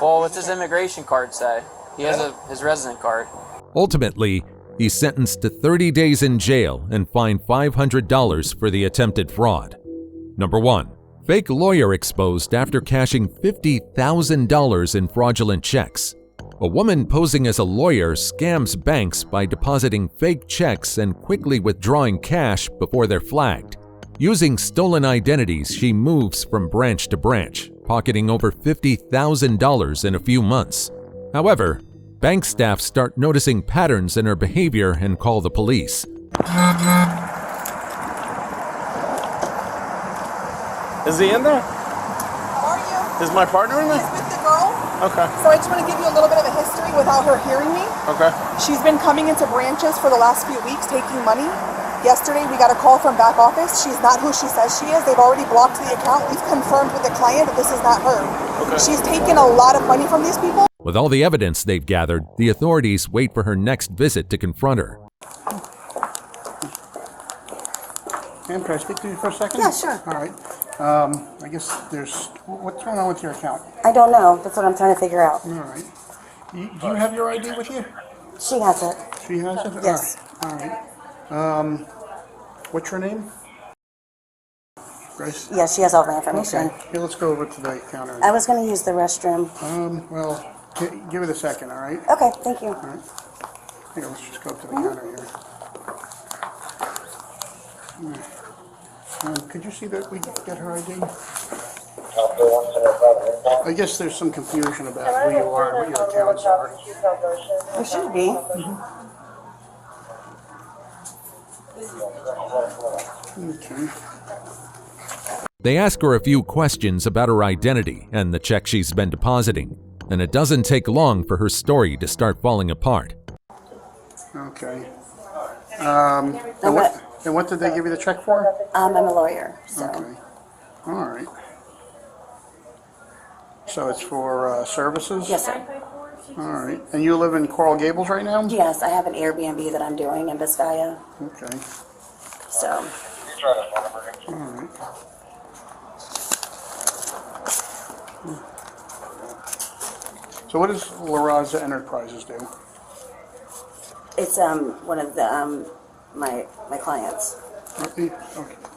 Well, what's his immigration card say? He has his resident card. Ultimately, he's sentenced to 30 days in jail and fined $500 for the attempted fraud. Number 1. Fake lawyer exposed after cashing $50,000 in fraudulent checks. A woman posing as a lawyer scams banks by depositing fake checks and quickly withdrawing cash before they're flagged. Using stolen identities, she moves from branch to branch, pocketing over $50,000 in a few months. However, bank staff start noticing patterns in her behavior and call the police. Is he in there? How are you? Is my partner in there? He's with the girl. Okay. So I just want to give you a little bit of a history without her hearing me. Okay. She's been coming into branches for the last few weeks taking money. Yesterday we got a call from back office. She's not who she says she is. They've already blocked the account. We've confirmed with the client that this is not her. Okay. She's taken a lot of money from these people. With all the evidence they've gathered, the authorities wait for her next visit to confront her. Ma'am, can I speak to you for a second? Yeah, sure. All right. I guess what's going on with your account? I don't know. That's what I'm trying to figure out. All right. Do you have your ID with you? She has it. She has it? Yes. All right. What's your name? Grace? Yes, she has all my information. Okay. Here, let's go over to the counter. I was going to use the restroom. Well, give it a second, all right? Okay, thank you. All right. Here, let's just go up to the counter here. Could you see that we get her ID? I guess there's some confusion about who you are and what your accounts are. There should be. Okay. They ask her a few questions about her identity and the check she's been depositing, and it doesn't take long for her story to start falling apart. Okay. And what did they give you the check for? I'm a lawyer, so. Okay. All right. So it's for services? Yes, sir. All right. And you live in Coral Gables right now? Yes, I have an Airbnb that I'm doing in Biscaya. Okay. So. All right. So what does La Raza Enterprises do? It's one of the my clients. Okay.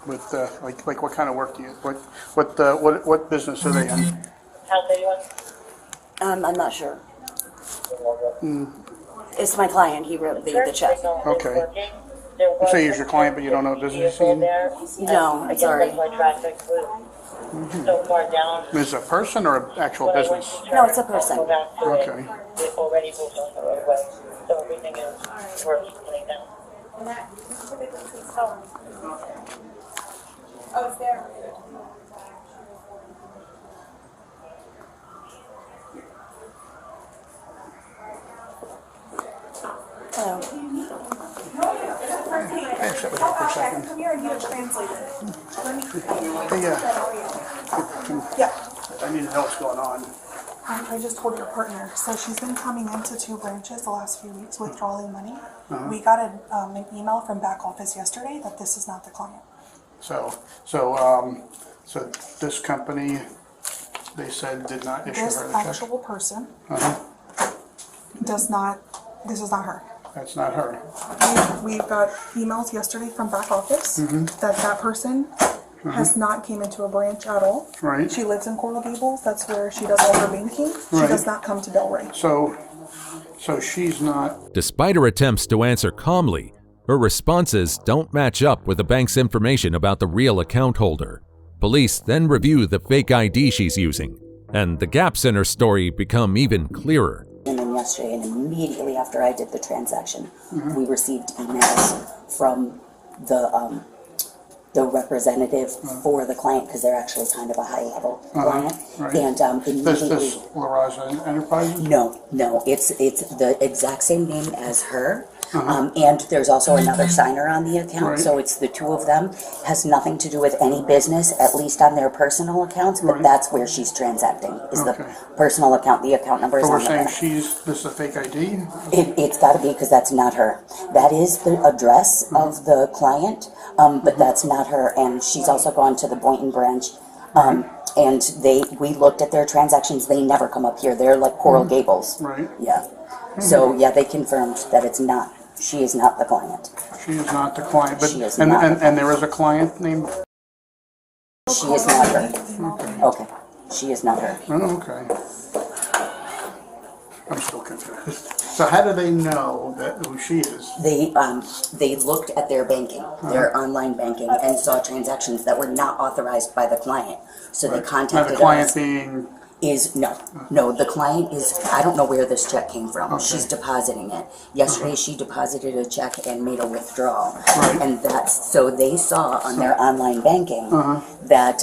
With like what kind of work do you what business are they in? I'm not sure. It's my client. He wrote the check. Okay. You say he's your client, but you don't know what business he's in? No, I'm sorry. Is it a person or an actual business? No, it's a person. Okay. Oh, it's there. Hello. Hey, sit with her for a second. Come here and get it translated. Hey, Yeah. I need to know what's going on. I just told your partner. So she's been coming into 2 branches the last few weeks withdrawing money. We got an email from back office yesterday that this is not the client. So this company, they said did not issue This her the check. actual person does not. This is not her. That's not her. We've got emails yesterday from back office that person has not came into a branch at all. Right. She lives in Coral Gables. That's where she does all her banking. She Right. does not come to Delray. So she's not. Despite her attempts to answer calmly, her responses don't match up with the bank's information about the real account holder. Police then review the fake ID she's using, and the gaps in her story become even clearer. And then transaction yesterday, and immediately after I did the transaction, Mhm. we received emails from the representative for the client, because they're actually kind of a high-level client. Right. And immediately... This La Raza Enterprises? No, it's the exact same name as her. And there's also another signer on the account, Right. so it's the two of them. Has nothing to do with any business, at least on their personal accounts, but that's where she's transacting, is the personal account. The account number is So on we're the saying back. this is a fake ID? It's got to be, because that's not her. That is the address of the client, but that's not her. And she's also gone to the Boynton branch, and we looked at their transactions. They never come up here. They're like Coral Gables. Right. Yeah. So yeah, they confirmed that it's not. She is not the client. She is not the client, but She is and, not and, and there is a client named. She is not her. Okay. She is not her. Oh, okay. I'm still confused. So how do they know that who she is? They looked at their banking, their online banking, and saw transactions that were not authorized by the client. So they Now contacted the client us. being. No, the client is, I don't know where this check came from. Okay. She's depositing it. Yesterday she deposited a check and made a withdrawal. And so they saw on their online banking that,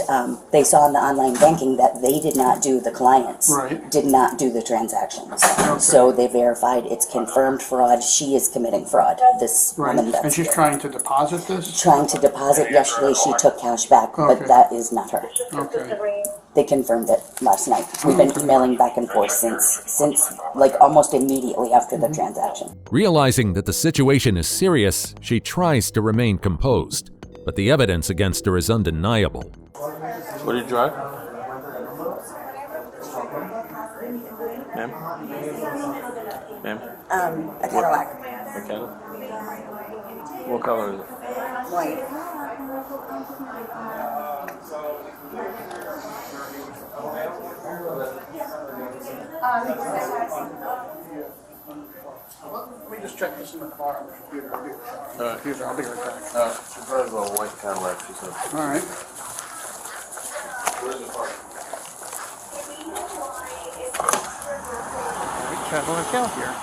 they saw in the online banking that they did not do the clients. Right. Did not do the transactions. So they verified it's confirmed fraud. She is committing fraud. This woman that's And she's here. trying to deposit this? Trying to deposit. Yesterday she took cash back, but that is not her. Okay. They confirmed it last night. We've been emailing back and forth since like almost immediately after the transaction. Realizing that the situation is serious, she tries to remain composed, but the evidence against her is undeniable. What do you drive? Ma'am? Ma'am? A Cadillac. A Cadillac? What color is it? White. Let me just check this in the car on the computer. I'll be right back. She drives a white Cadillac, she said. All right. Where's the car? Cadillac out here.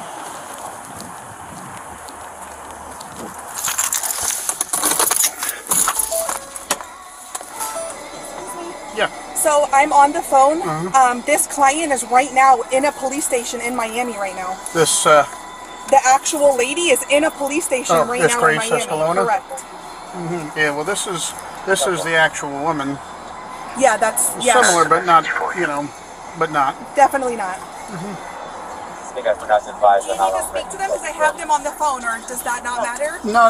Yeah. So I'm on the phone. This client is right now in a police station in Miami right now. This, The actual lady is in a police station right this now in Grace Miami. Escalona? Correct. Yeah, well, this is the actual woman. Yeah, that's Similar, but not, but not. Definitely not. I think I forgot to advise them how Can I speak to them because I have them on the phone, or does that not matter? No,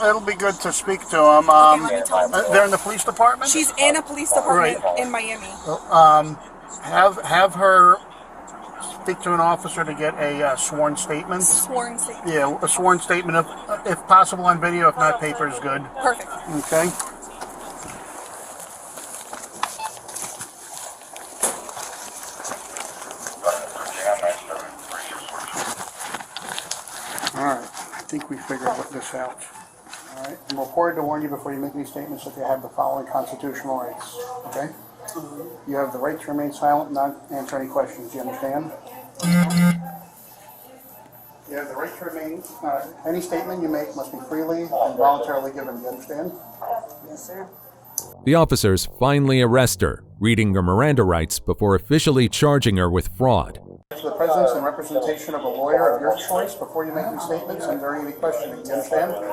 it'll be good to speak to them. They're in the police department? She's in a police department in Miami. Have her speak to an officer to get a sworn statement. Sworn statement. Yeah, a sworn statement, if possible on video. If not, paper is good. Perfect. Okay. All right, I think we figured this out. All right, I'm required to warn you before you make any statements that you have the following constitutional rights. Okay. You have the right to remain silent and not answer any questions. Do you understand? You have the right to remain. Any statement you make must be freely and voluntarily given. Do you understand? Yes, sir. The officers finally arrest her, reading her Miranda rights before officially charging her with fraud. To the presence and representation of a lawyer of your choice before you make any statements and during any questioning. Do you understand? Okay.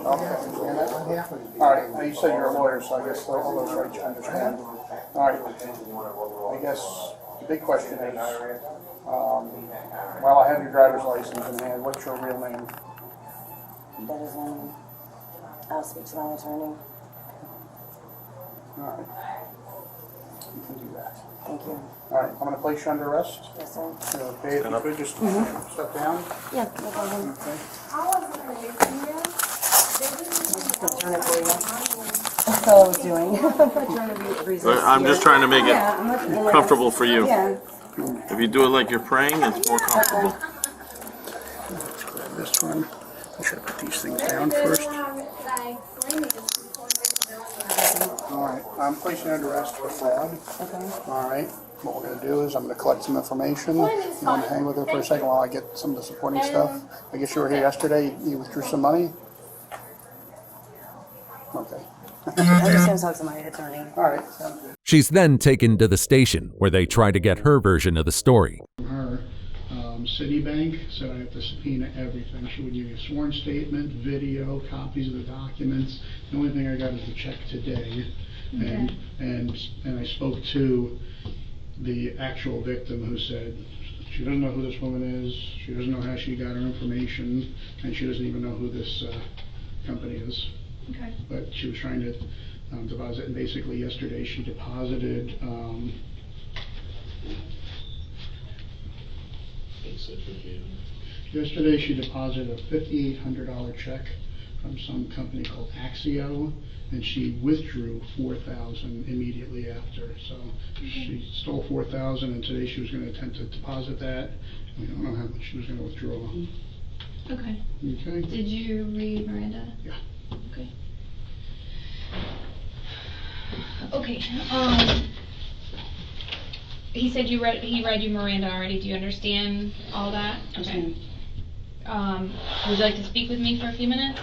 Understand that? All right. Now you said you're a lawyer, so I guess all those rights you understand. All right. I guess the big question is, while I have your driver's license in hand, what's your real name? That is I'll speak to my attorney. All right. You can do that. Thank you. All right. I'm going to place you under arrest. Yes, sir. Okay. If you could just step down. Yeah, no problem. Okay. Turn it for you. That's all I was doing. I'm not trying to be reasonable. I'm just trying to make it much comfortable for you. Yeah. If you do it like you're praying, it's more comfortable. This one. I should put these things down first. All right. I'm placing you under arrest for fraud. Okay. All right. what we're going to do is I'm going to collect some information. I'm going to hang with her for a second while I get some of the supporting stuff. I guess you were here yesterday. You withdrew some money? Okay. I'm just going to talk to my attorney. All right, sounds good. She's then taken to the station where they try to get her version of the story. Her, Citibank said I have to subpoena everything. She would give me a sworn statement, video, copies of the documents. The only thing I got is the check today. Okay. And I spoke to the actual victim who said she doesn't know who this woman is, she doesn't know how she got her information, and she doesn't even know who this company is. Okay. But she was trying to deposit, and basically yesterday she deposited yesterday she deposited a $5,800 check from some company called Axio, and she withdrew $4,000 immediately after. So she stole $4,000, and today she was going to attempt to deposit that. We don't know how much she was going to withdraw. Okay. Okay. Did you read Miranda? Yeah. Okay. Okay. He said he read you Miranda already. Do you understand all that? Okay. Would you like to speak with me for a few minutes?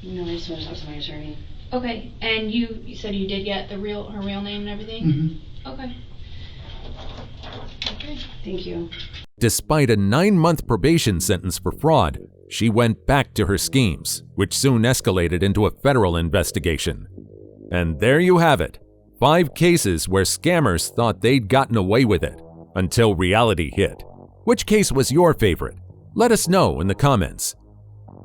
No, I just want to talk to my attorney. Okay. And you said you did get her real name and everything? Mm-hmm. Okay. Okay. Thank you. Despite a 9-month probation sentence for fraud, she went back to her schemes, which soon escalated into a federal investigation. And there you have it, 5 cases where scammers thought they'd gotten away with it, until reality hit. Which case was your favorite? Let us know in the comments.